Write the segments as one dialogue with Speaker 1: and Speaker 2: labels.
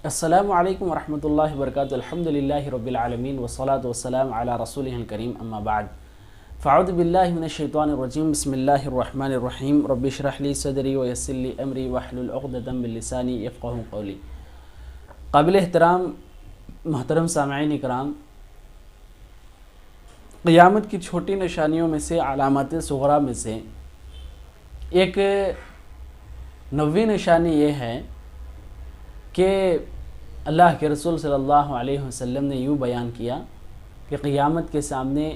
Speaker 1: السلام علیکم ورحمۃ اللہ وبرکاتہ. الحمدللہ رب العالمین والصلاة والسلام علی رسولہ الکریم. اما بعد فاعوذ باللہ من الشیطان الرجیم. بسم اللہ الرحمن الرحیم. رب اشرح لی صدری ویسر لی امری واحلل عقدۃ من لسانی یفقہوا قولی. قابل احترام محترم سامعین کرام، قیامت کی چھوٹی نشانیوں میں سے، علامات صغریٰ میں سے ایک نویں نشانی یہ ہے کہ اللہ کے رسول صلی اللہ علیہ وسلم نے یوں بیان کیا کہ قیامت کے سامنے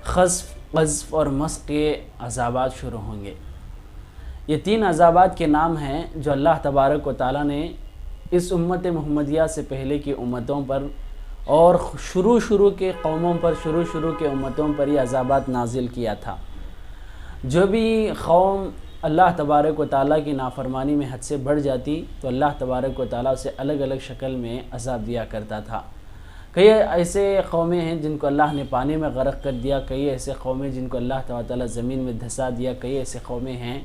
Speaker 1: خسف، قذف اور مسخ کے عذابات شروع ہوں گے. یہ تین عذابات کے نام ہیں جو اللہ تبارک و تعالیٰ نے اس امت محمدیہ سے پہلے کی امتوں پر اور شروع کے قوموں پر، شروع کے امتوں پر یہ عذابات نازل کیا تھا. جو بھی قوم اللہ تبارک و تعالیٰ کی نافرمانی میں حد سے بڑھ جاتی تو اللہ تبارک و تعالیٰ اسے الگ الگ شکل میں عذاب دیا کرتا تھا. کئی ایسے قومیں ہیں جن کو اللہ نے پانی میں غرق کر دیا، کئی ایسے قومیں جن کو اللہ تعالیٰ زمین میں دھسا دیا، کئی ایسے قومیں ہیں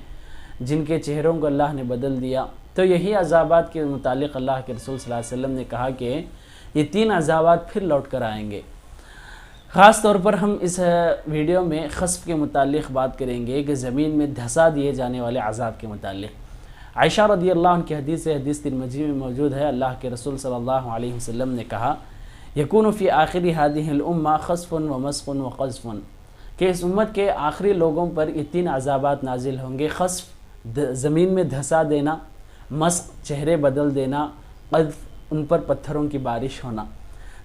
Speaker 1: جن کے چہروں کو اللہ نے بدل دیا. تو یہی عذابات کے متعلق اللہ کے رسول صلی اللہ علیہ وسلم نے کہا کہ یہ تین عذابات پھر لوٹ کر آئیں گے. خاص طور پر ہم اس ویڈیو میں خسف کے متعلق بات کریں گے کہ زمین میں دھسا دیے جانے والے عذاب کے متعلق. عائشہ رضی اللہ عنہ کی حدیث ہے، حدیث ترمذی میں موجود ہے. اللہ کے رسول صلی اللہ علیہ وسلم نے کہا یکون فی آخر هذه الامہ خسف و مسخ و قذف، کہ اس امت کے آخری لوگوں پر یہ تین عذابات نازل ہوں گے: خسف زمین میں دھسا دینا، مسخ چہرے بدل دینا، قذف ان پر پتھروں کی بارش ہونا.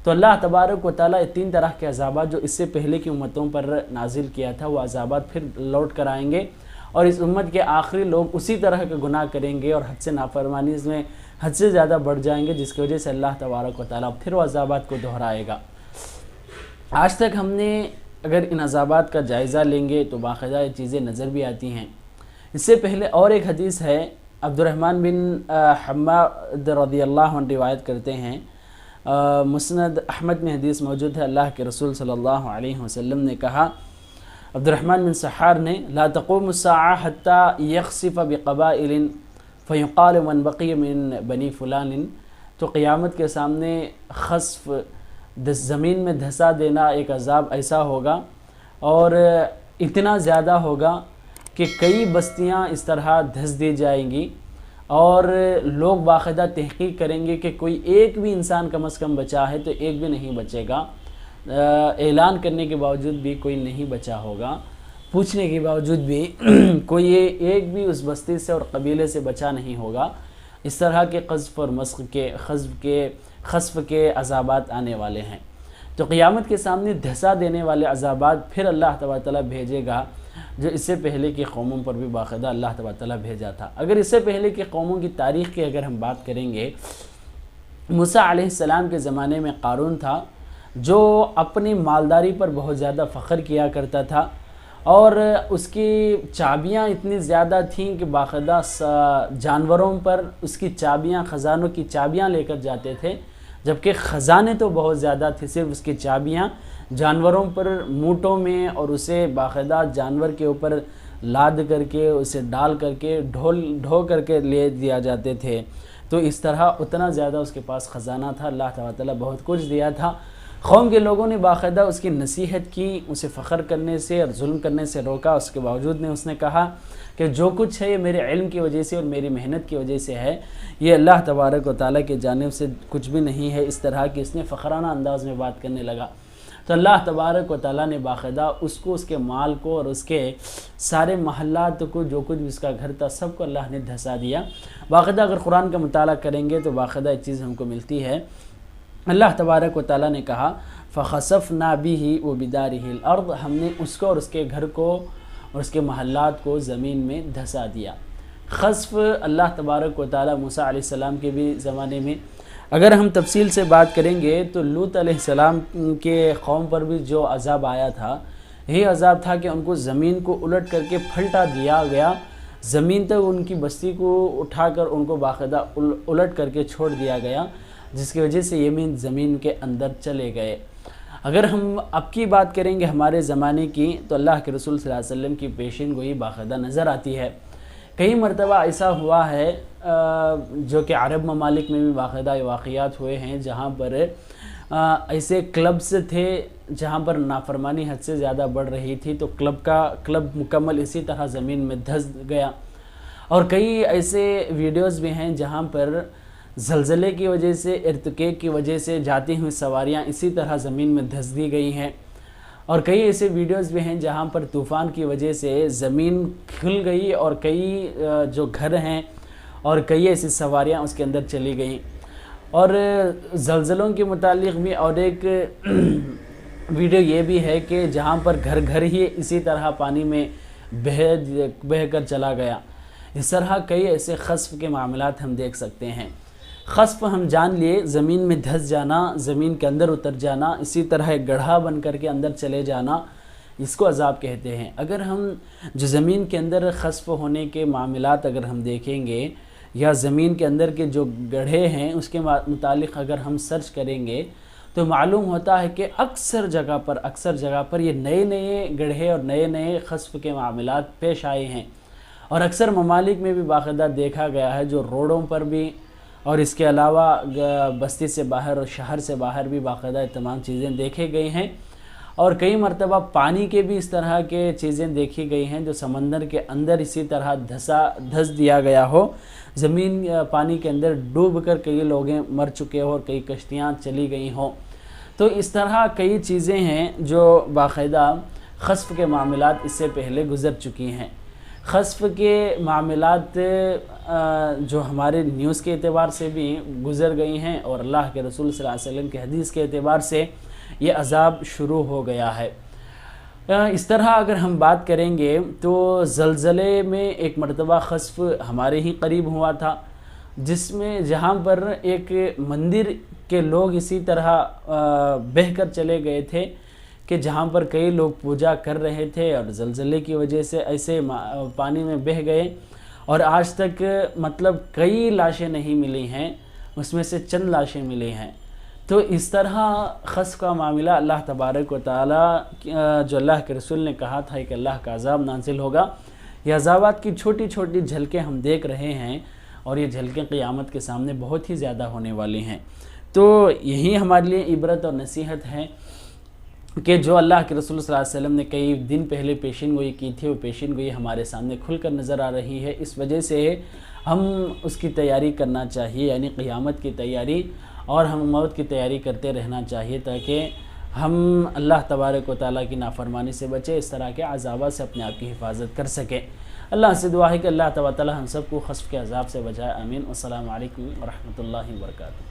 Speaker 1: تو اللہ تبارک و تعالیٰ یہ تین طرح کے عذابات جو اس سے پہلے کی امتوں پر نازل کیا تھا وہ عذابات پھر لوٹ کر آئیں گے، اور اس امت کے آخری لوگ اسی طرح کے گناہ کریں گے اور حد سے نافرمانی میں حد سے زیادہ بڑھ جائیں گے، جس کی وجہ سے اللہ تبارک و تعالیٰ پھر وہ عذابات کو دہرائے گا. آج تک ہم نے اگر ان عذابات کا جائزہ لیں گے تو باقاعدہ یہ چیزیں نظر بھی آتی ہیں. اس سے پہلے اور ایک حدیث ہے، عبد الرحمن بن حماد رضی اللہ عنہ روایت کرتے ہیں، مسند احمد میں حدیث موجود ہے. اللہ کے رسول صلی اللہ علیہ وسلم نے کہا، عبد الرحمن بن سحار نے، لا تقوم الساعة حتى يخسف بقبائل فيقال من بقي من بني فلان. تو قیامت کے سامنے خسف، زمین میں دھسا دینا ایک عذاب ایسا ہوگا اور اتنا زیادہ ہوگا کہ کئی بستیاں اس طرح دھس دی جائیں گی اور لوگ باقاعدہ تحقیق کریں گے کہ کوئی ایک بھی انسان کم از کم بچا ہے، تو ایک بھی نہیں بچے گا. اعلان کرنے کے باوجود بھی کوئی نہیں بچا ہوگا، پوچھنے کے باوجود بھی کوئی ایک بھی اس بستی سے اور قبیلے سے بچا نہیں ہوگا. اس طرح کے قذف اور مسخ کے، خسف کے عذابات آنے والے ہیں. تو قیامت کے سامنے دھسا دینے والے عذابات پھر اللہ تعالیٰ بھیجے گا، جو اس سے پہلے کی قوموں پر بھی باقاعدہ اللہ تعالیٰ بھیجا تھا. اگر اس سے پہلے کی قوموں کی تاریخ کی اگر ہم بات کریں گے، موسیٰ علیہ السلام کے زمانے میں قارون تھا جو اپنی مالداری پر بہت زیادہ فخر کیا کرتا تھا، اور اس کی چابیاں اتنی زیادہ تھیں کہ باقاعدہ جانوروں پر اس کی چابیاں، خزانوں کی چابیاں لے کر جاتے تھے، جبکہ خزانے تو بہت زیادہ تھے، صرف اس کی چابیاں جانوروں پر موٹوں میں اور اسے باقاعدہ جانور کے اوپر لاد کر کے، اسے ڈال کر کے، ڈھو کر کے لے دیا جاتے تھے. تو اس طرح اتنا زیادہ اس کے پاس خزانہ تھا. اللہ تعالیٰ بہت کچھ دیا تھا. قوم کے لوگوں نے باقاعدہ اس کی نصیحت کی، اسے فخر کرنے سے اور ظلم کرنے سے روکا. اس کے باوجود اس نے کہا کہ جو کچھ ہے یہ میرے علم کی وجہ سے اور میری محنت کی وجہ سے ہے، یہ اللہ تبارک و تعالیٰ کی جانب سے کچھ بھی نہیں ہے. اس طرح کی اس نے فخرانہ انداز میں بات کرنے لگا. تو اللہ تبارک و تعالیٰ نے باقاعدہ اس کو، اس کے مال کو اور اس کے سارے محلات کو، جو کچھ بھی اس کا گھر تھا، سب کو اللہ نے دھسا دیا. باقاعدہ اگر قرآن کا مطالعہ کریں گے تو باقاعدہ ایک چیز ہم کو ملتی ہے. اللہ تبارک و تعالیٰ نے کہا فَخَسَفْنَا بِهِ وَبِدَارِهِ الْأَرْضِ، ہم نے اس کو اور اس کے گھر کو اور اس کے محلات کو زمین میں دھسا دیا. خسف اللہ تبارک و تعالیٰ موسیٰ علیہ السلام کے بھی زمانے میں، اگر ہم تفصیل سے بات کریں گے تو لوط علیہ السلام کے قوم پر بھی جو عذاب آیا تھا، یہی عذاب تھا کہ ان کو زمین کو الٹ کر کے پھلٹا دیا گیا، زمین تک ان کی بستی کو اٹھا کر ان کو باقاعدہ الٹ کر کے چھوڑ دیا گیا، جس کی وجہ سے یہ زمین کے اندر چلے گئے. اگر ہم اب کی بات کریں گے ہمارے زمانے کی، تو اللہ کے رسول صلی اللہ علیہ وسلم کی پیشین گوئی باقاعدہ نظر آتی ہے کئی مرتبہ ایسا ہوا ہے جو کہ عرب ممالک میں بھی باقاعدہ واقعات ہوئے ہیں جہاں پر ایسے کلبز تھے جہاں پر نافرمانی حد سے زیادہ بڑھ رہی تھی، تو کلب مکمل اسی طرح زمین میں دھس گیا. اور کئی ایسے ویڈیوز بھی ہیں جہاں پر زلزلے کی وجہ سے، ارتکیک کی وجہ سے جاتی ہوئی سواریاں اسی طرح زمین میں دھس دی گئی ہیں. اور کئی ایسے ویڈیوز بھی ہیں جہاں پر طوفان کی وجہ سے زمین کھل گئی اور کئی جو گھر ہیں اور کئی ایسی سواریاں اس کے اندر چلی گئیں. اور زلزلوں کے متعلق بھی اور ایک ویڈیو یہ بھی ہے کہ جہاں پر گھر ہی اسی طرح پانی میں بہہ کر چلا گیا. اس طرح کئی ایسے خسف کے معاملات ہم دیکھ سکتے ہیں. خسف ہم جان لیے زمین میں دھس جانا، زمین کے اندر اتر جانا، اسی طرح ایک گڑھا بن کر کے اندر چلے جانا، اس کو عذاب کہتے ہیں. اگر ہم جو زمین کے اندر خسف ہونے کے معاملات اگر ہم دیکھیں گے یا زمین کے اندر کے جو گڑھے ہیں اس کے متعلق اگر ہم سرچ کریں گے تو معلوم ہوتا ہے کہ اکثر جگہ پر یہ نئے گڑھے اور نئے خسف کے معاملات پیش آئے ہیں. اور اکثر ممالک میں بھی باقاعدہ دیکھا گیا ہے، جو روڈوں پر بھی اور اس کے علاوہ بستی سے باہر اور شہر سے باہر بھی باقاعدہ تمام چیزیں دیکھے گئی ہیں. اور کئی مرتبہ پانی کے بھی اس طرح کے چیزیں دیکھی گئی ہیں جو سمندر کے اندر اسی طرح دھس دیا گیا ہو، زمین پانی کے اندر ڈوب کر کئی لوگ مر چکے ہو اور کئی کشتیاں چلی گئی ہوں. تو اس طرح کئی چیزیں ہیں جو باقاعدہ خسف کے معاملات اس سے پہلے گزر چکی ہیں. خسف کے معاملات جو ہمارے نیوز کے اعتبار سے بھی گزر گئی ہیں اور اللہ کے رسول صلی اللہ علیہ وسلم کے حدیث کے اعتبار سے یہ عذاب شروع ہو گیا ہے. اس طرح اگر ہم بات کریں گے تو زلزلے میں ایک مرتبہ خسف ہمارے ہی قریب ہوا تھا، جہاں پر ایک مندر کے لوگ اسی طرح بہہ کر چلے گئے تھے کہ جہاں پر کئی لوگ پوجا کر رہے تھے اور زلزلے کی وجہ سے ایسے پانی میں بہہ گئے. اور آج تک مطلب کئی لاشیں نہیں ملی ہیں، اس میں سے چند لاشیں ملی ہیں. تو اس طرح خسف کا معاملہ اللہ تبارک و تعالی جو اللہ کے رسول نے کہا تھا کہ اللہ کا عذاب نازل ہوگا، یہ عذابات کی چھوٹی چھوٹی جھلکیں ہم دیکھ رہے ہیں اور یہ جھلکیں قیامت کے سامنے بہت ہی زیادہ ہونے والی ہیں. تو یہی ہمارے لیے عبرت اور نصیحت ہے کہ جو اللہ کے رسول صلی اللہ علیہ وسلم نے کئی دن پہلے پیشین گوئی کی تھی، وہ پیشین گوئی ہمارے سامنے کھل کر نظر آ رہی ہے. اس وجہ سے ہم اس کی تیاری کرنا چاہیے، یعنی قیامت کی تیاری، اور ہم موت کی تیاری کرتے رہنا چاہیے تاکہ ہم اللہ تبارک و تعالیٰ کی نافرمانی سے بچے، اس طرح کے عذابات سے اپنے آپ کی حفاظت کر سکیں. اللہ سے دعا ہے کہ اللہ تبارک و تعالیٰ ہم سب کو خسف کے عذاب سے بچائے. آمین. السلام علیکم ورحمۃ اللہ وبرکاتہ.